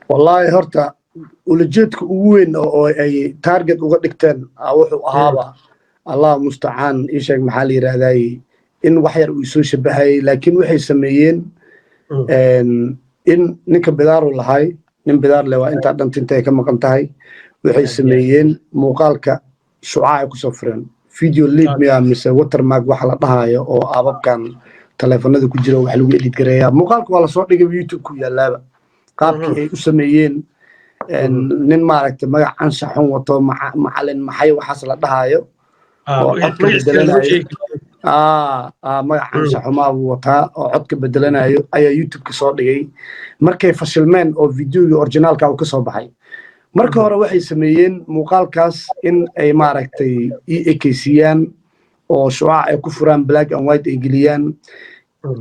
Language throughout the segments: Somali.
والله هرتا ولجدك وين أو أي تارجت وقدكتن أو أهابا الله مستعان إيش محلي رهاي إن وحير ويسوش بهاي لكن وحي سميين إن نك بدار ولا هاي نم بدار لو أنت عدم تنتهي كم قمتهاي وحي سميين مقالك شعاع كسفرن فيديو ليد ميا مس وتر ماج وحلا دهاي أو أباب كان تلفونات كجرا وحلو إديت كريا مقالك ولا صوت لقى يوتيوب كويا لا qaabkii ay u sameeyeen nin maaragtay magac anshaxun wato macalin maxay waxaas la dhahayo oo codka bedelanayo magac anshaxuma uu wataa oo codka bedelanayo ayaa YouTube ka soo dhigay markay fashilmeen oo videoga originalka uu ka soo baxay marka hore waxay sameeyeen muuqaalkaas in ay maaragtay EKCyan oo shucaac ay ku furaan black and white ay geliyaan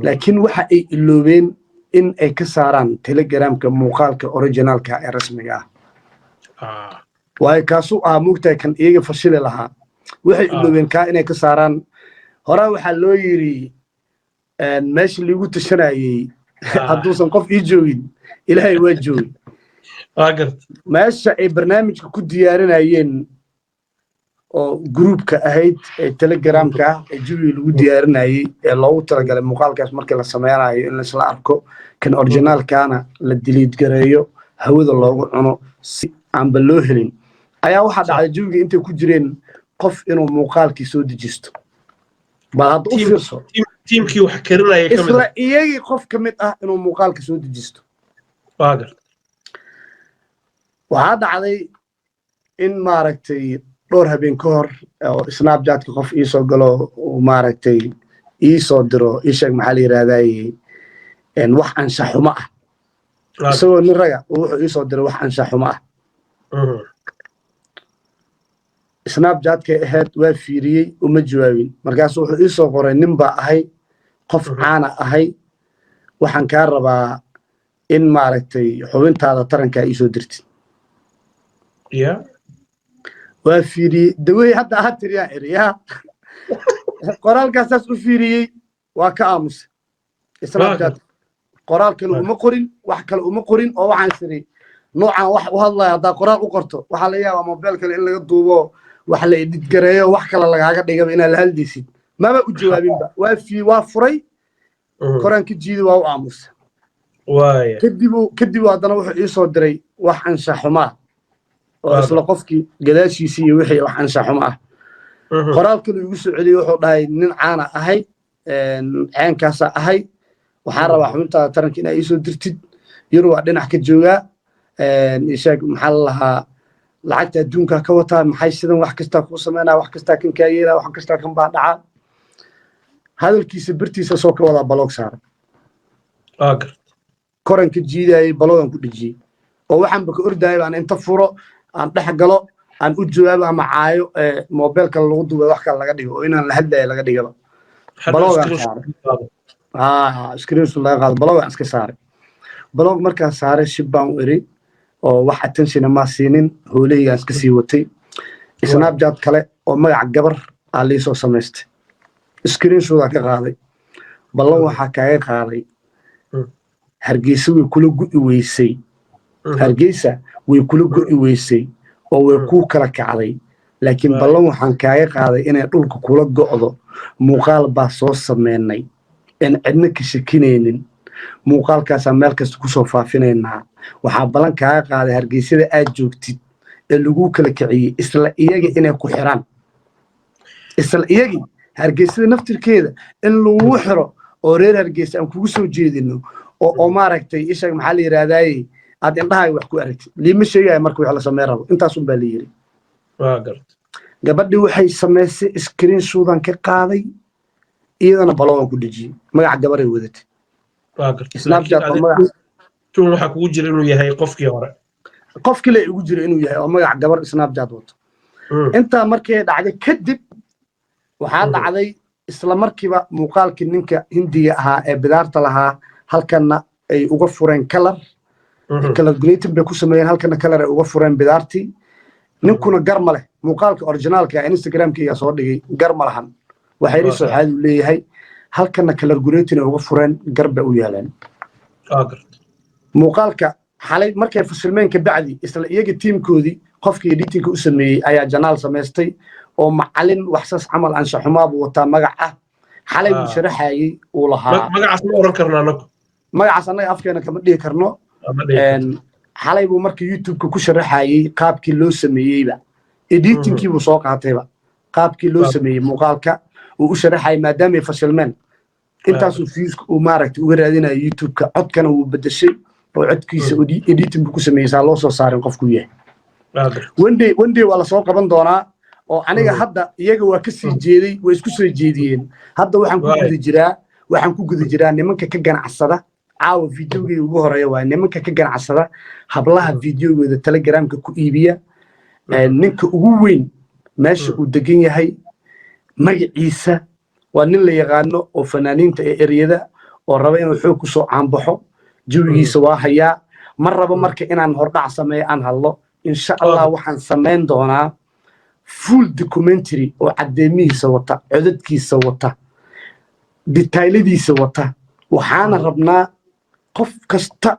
laakiin waxa ay iloobeen in ay ka saaraan telegramka muuqaalka originalka ee rasmiga ah way kaasu mugtay kan iyaga fashil lahaa waxay iloobeen ka inay ka saaraan hore waxa loo yiri meeshii lagu tashanayay haduusan qof ii joogin ilaahay waa joogin meesha ay barnaamijka ku diyaarinayeen oo groupka ahayd ee telegramka ee jiwi lagu diyaarinayay ee loogu talagalay muuqaalkaas markii la sameeyay in la isla arko kan originalkaana la delete gareeyo hawada loogu cuno si aan loo helin ayaa waxa dhacay jiwiga intay ku jireen qof inuu muuqaalkii soo dejisto baad u fiirso teamkii wax karinaya kamid isla iyagii qof kamid ah inuu muuqaalka soo dejisto waxa dhacday in maaragtay dhowr habeen ka hor oo snapchat-ka qof ii soo galo oo maaragtay ii soo diro ii sheeg maxaa la yiraahdaa wax anshaxuma ah isagoo nin raga wuxuu ii soo diray wax anshaxuma ah snapchat-ka ahayd waa fiiriyey uma jawaabin markaas wuxuu ii soo qoray nin baa ahay qof caana ahay waxaan kaa rabaa in maaragtay xubintaada tarankaa ii soo dirtid وفيري دوي حتى هاتر يا إريا قرال كاساس وفيري وكامس إسلام قرال كلو مقرن وحكى مقرن أو عن سري نوعا والله هذا قرال وقرته وحليا وموبايل كل اللي يضوبه وحلا يديت جريه وحكى الله حاجة دقيقة إن الهلديسي ما بقول جوابين بقى وفي وافري قران كجيد واو عامس واي كدبوا هذا نوع يصدري وحن شحماه وأصل قفكي قداشي سي وحي وحن شحمة قرال كله يوسع عليه وحضاي نن عانا أهي عين كاسة أهي وحارة وحمنتا ترنك إنا يسو درتد يروى دينا حكي جوغا إشاق محلها لعقتها دونكا كوتا محاي سيدان وحكستا كوسمانا وحكستا كن كايلا وحكستا كن بعدعا هذا الكيس برتيسا سوكا ولا بلوك سار كورن كجيداي بلوغان كدجي ووحن بك أرداي أن أنت فرو أن تحقله أن أجواب أما عايو موبايل كلا لغدو بوحكا لغا ديغو إنا لحدا لغا ديغو بلوغان ساري سكرين شوت لغا قاد بلوغان اسكا ساري بلوغ marka saare shibaan iri oo wax attention ma siinin hooleyga iska sii watay snapchat kale oo magac gabar ali soo sameystay screen shot ka qaaday ballan waxa kaaga qaaday hargeysa way kula gu'i weysay hargeysa way kula gu'i weysay oo way ku kala kacday laakiin ballan waxaan kaaga qaaday inay dhulka kula go'do muuqaal baa soo sameynay in cidna ka shakinaynin muuqaalkaas meel kasta ku soo faafinayna waxa balan kaaga qaaday hargeysada aad joogtid ee lagu kala kiciyay isla iyaga inay ku xiraan isla iyaga hargeysada naftirkeeda in lagu xiro oo reer hargeysa aan kugu soo jeedino oo maaragtay ishaag maxaa la yiraahdaa aad indhaha wax ku aragtid liima sheegay markuu wax la sameeyo intaas un baa la yiri gabadhi waxay sameysay screen shootan ka qaaday iyadana baloogan ku dhijiyay magac gabaray wadatay snapchat magac tun waxa kugu jira inuu yahay qofkii hore qofkii la ugu jira inuu yahay oo magac gabar snapchat wato inta markay dhacday kadib waxa dhacday isla markiiba muuqaalkii ninka hindiga ahaa ee bidaarta lahaa halkana ay uga fureen color grading bay ku sameeyeen halkana color ay uga fureen bidaartii ninkuna gar ma leh muuqaalka originalka Instagram-kiga soo dhigay gar ma lahan waxay la soo xaadu leeyahay halkana kala gureetina uga fureen garba u yaalaan muuqaalka xalay markay fashilmeen ka bacdi isla iyaga tiimkoodii qofkii editinka u sameeyey ayaa janaal samaystay oo macalin waxsaas camal anshaxumaa buu wataa magac ah xalay buu sharaxayey uu lahaa magacaas ma oran karno anagu magacaas annaga afkeena kama dhihi karno xalay buu marka youtube-ka ku sharaxayey qaabkii loo sameeyeyba editingkii buu soo qaatayba qaabkii loo sameeyey muuqaalka uu u sharaxayay maadaamay fashilmeen intaasuu fiiska uu maaragtay uga raadinayo youtube-ka codkana wuu bedeshay oo codkiisa editing buu ku sameeyey saa loo soo saarin qofku yahay one day waa lasoo qaban doonaa oo aniga hadda iyaga waa ka sii jeeday way isku soo jeediyeen hadda waxaan ku guda jiraa nimanka ka ganacsada caawa fideogeyga ugu horeeya waa nimanka ka ganacsada hablaha fideogooda telegramka ku iibiya ninka ugu weyn meesha uu degan yahay magaciisa waa nin la yaqaano oo fanaaniinta ee eryada oo raba inuu xoog ku soo caanbaxo jawigiisa waa hayaa ma rabo marka inaan hordhac sameeyo aan hadlo insha allah waxaan samayn doonaa full documentary oo caddeemihiisa wata codadkiisa wata detayladiisa wata waxaana rabnaa qof kasta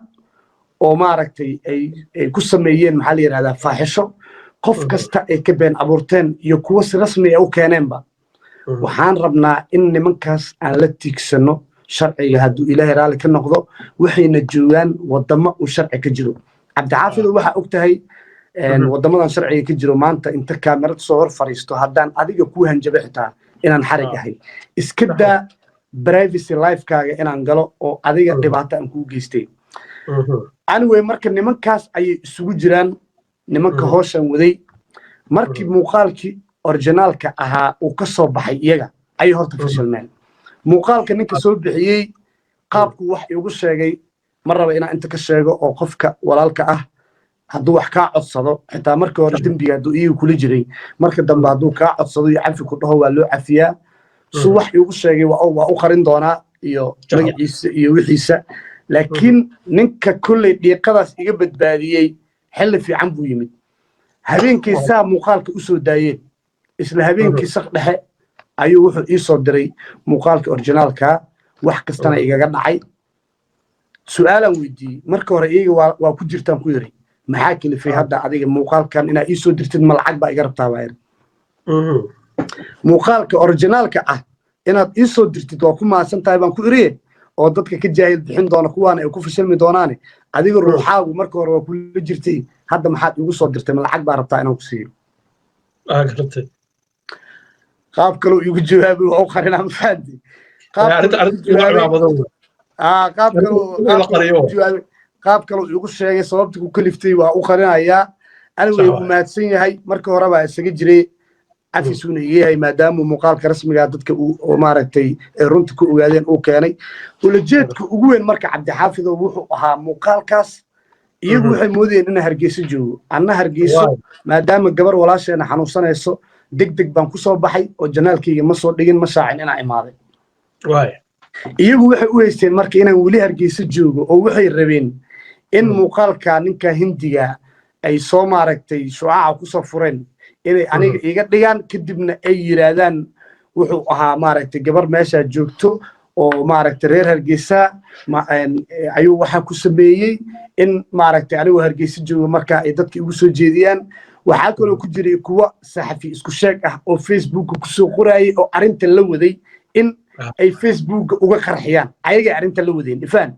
oo maaragtay ay ku sameeyeen maxaa la yidhahdaa faaxisho qof kasta ay ka been abuurteen iyo kuwa si rasmi ah u keeneenba waxaan rabnaa in nimankaas aan la tiigsano sharciga hadduu ilaahay raalli ka noqdo waxayna joogaan wadamo uu sharci ka jiro cabdixaafido waxaa og tahay wadamadan sharciga ka jiro maanta inta kaamirad soo hor fariisto haddaan adiga kuu hanjabo xitaa inaan xarig ahay iska daa privacy lifekaaga inaan galo oo adiga dhibaato aan kuu geystay anyway marka nimankaas ayay isugu jiraan nimanka hooshan waday markii muuqaalkii originaalka ahaa uu ka soo baxay iyaga ayay horta fashilmeen muuqaalka ninka soo bixiyey qaabku wax iigu sheegay ma raba inaan inta ka sheego oo qofka walaalka ah hadduu wax kaa codsado xitaa markii hore dembiga hadduu iyaga kula jiray marka dambe hadduu kaa codsado iyo cafi ku dhaho waa loo cafiyaa su wax iigu sheegay waa u qarin doonaa iyo magaciisa iyo wixiisa laakiin ninka kolley dhiiqadaas iga badbaadiyey xilli fiican buu yimid habeenkii saa muuqaalka u soo daayeen isla habeenkii saq dhexe ayuu wuxuu ii soo diray muuqaalka originaalka wax kastana igaga dhacay su'aalaan weydiiyey marka hore iyaga waa ku jirtaan ku yiri maxaa kalifay hadda adiga muuqaalkan inaa ii soo dirtid ma lacag baa iga rabtaa baa yiri muuqaalka originaalka ah inaad ii soo dirtid waa ku mahadsan tahay baan ku iriye oo dadka ka jaahil bixin doona kuwaana ay ku fashilmi doonaane adiga ruuxaagu marka hore waa kula jirtay hadda maxaad iigu soo dirtay ma lacag baa rabtaa inaan ku siiyo qaab kaloo iigu jawaabay waa u qarinaa mafahanti qaab kaloo iigu sheegay sababta ku kaliftay waa u qarinayaa anigay ku mahadsan yahay marka hore baa isaga jiray cafisuuna iga yahay maadaama muuqaalka rasmigaa dadka uu maaragtay runta ku ogaadeen uu keenay ulajeedka ugu weyn marka cabdixaafido wuxuu ahaa muuqaalkaas iyagu waxay moodayeen inaan hargeyso joogo anna hargeyso maadaama gabar walaasheena xanuunsanayso degdeg baan ku soo baxay oo janaalkayga ma soo dhigin ma shaacin inaan imaaday iyagu waxay u haysteen marka inaan weli hargeyso joogo oo waxay rabeen in muuqaalka ninka hindiga ay soo maaragtay shucaaca ku soo fureen inay aniga iga dhigaan kadibna ay yiraahdaan wuxuu ahaa maaragtay gabar meesha joogto oo maaragtay reer hargeysa ayuu waxa ku sameeyay in maaragtay anigu hargeysa joogo marka ay dadka igu soo jeediyaan waxaa kaloo ku jiray kuwa saxafi isku sheeg ah oo Facebook ku soo qorayay oo arinta la waday in ay Facebook uga qarxiyaan ayaga arinta la wadeen ifaan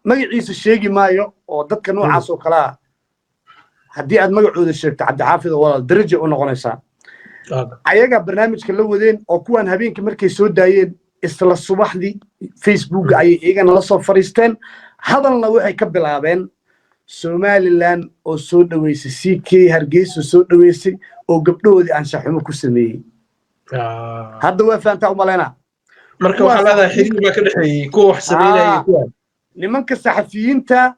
magaciisa sheegi maayo oo dadka noocaas oo kala haddii aad magacooda sheegto cabdixaafid oo walaal darajo u noqonaysaa ayaga barnaamijka la wadeen oo kuwan habeenkii markay soo daayeen isla subaxdii Facebook ayay iyagana la soo fariisteen hadalna waxay ka bilaabeen Somaliland oo soo dhaweysay CK Hargeysa soo dhaweysay oo gabdhoodii anshaxumo ku sameeyay hadda waa faantaa u maleena marka waxa la xiriir ba ka dhaxeeyay kuwa wax sameeyay kuwan nimanka saxafiyiinta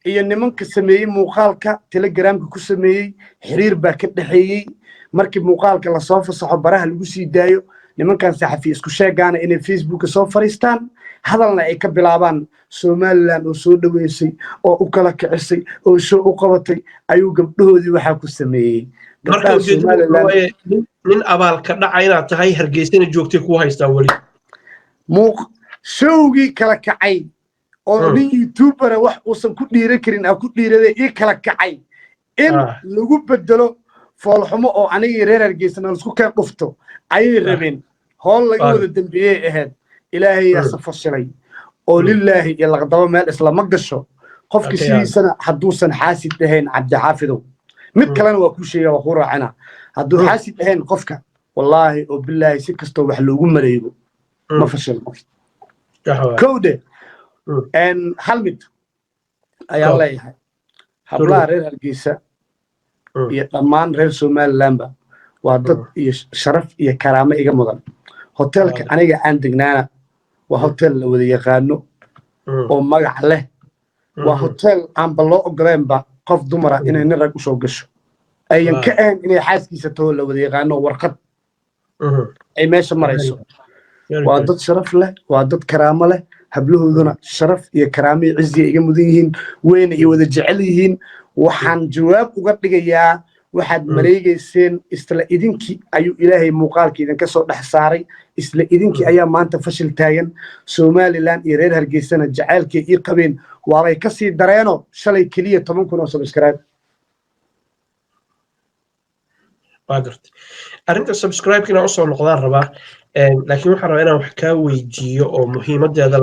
iyo nimanka sameeyay muuqaalka telegramka ku sameeyay xiriir baa ka dhaxeeyay markii muuqaalka la soo fasaxo baraha lagu sii daayo nimankan saxafi isku sheegaana inay Facebook soo fariistaan hadalna ay ka bilaabaan Somaliland oo soo dhaweysay oo u kala kicisay oo soo u qabatay ayuu gabdhoodii waxa ku sameeyay marka ujeedada nin abaal ka dhacay inaad tahay Hargeysana joogtay ku haystaa wali muuq showgii kala kacay oo nin YouTuber wax uusan ku dhiiran karin ku dhiiraday ii kala kacay in lagu bedelo foolxumo oo aniga reer Hargeysana isku keen dhufto ayay rabeen hool laga wada dambeeyay ahayd ilaahay ya safashalay oo lillaahi iyo laqdaba meel isla ma gasho qofkii sidiisana hadduusan xaasid ahayn Cabdi Xaafidow mid kalena waa ku sheegay waa ku raacina hadduu xaasid ahayn qofka wallaahi oo billaahi si kastoo wax loogu mareego ما فشل كودة إن حلمت أي الله يهاي حبلا رير هالجيسة يتمان رير سومال لامبا وضد شرف كرامة إيجا مدن هوتيل أنا إيجا عندنا وهوتيل وذي يغانو ومجع له وهوتيل عم بلو قريبا قف دمرة إنه نرجع وشوقش أي كائن إنه حاس كيسة تقول وذي يغانو ورقد أي ماشي مريسو وضد شرف له وضد كرامة له هبلوه شرف يا كرامي عزي إيجا مدينين وين يوذ جعليهن وحن جواب وقت يا واحد مريجي سين إستلقينك أيو إلهي مقالك إذا كسر حصاري إستلقينك أيام ما أنت فشل تاين سومالي لان يرير هالجيسنا جعلك يقبين وعلى كسي دريانو شلي كلية طبعا كنا سبسكرايب قدرت أنت سبسكرايب كنا أصلا نقدر ربع لكن وحنا أنا وحكاوي جيو أو مهمة هذا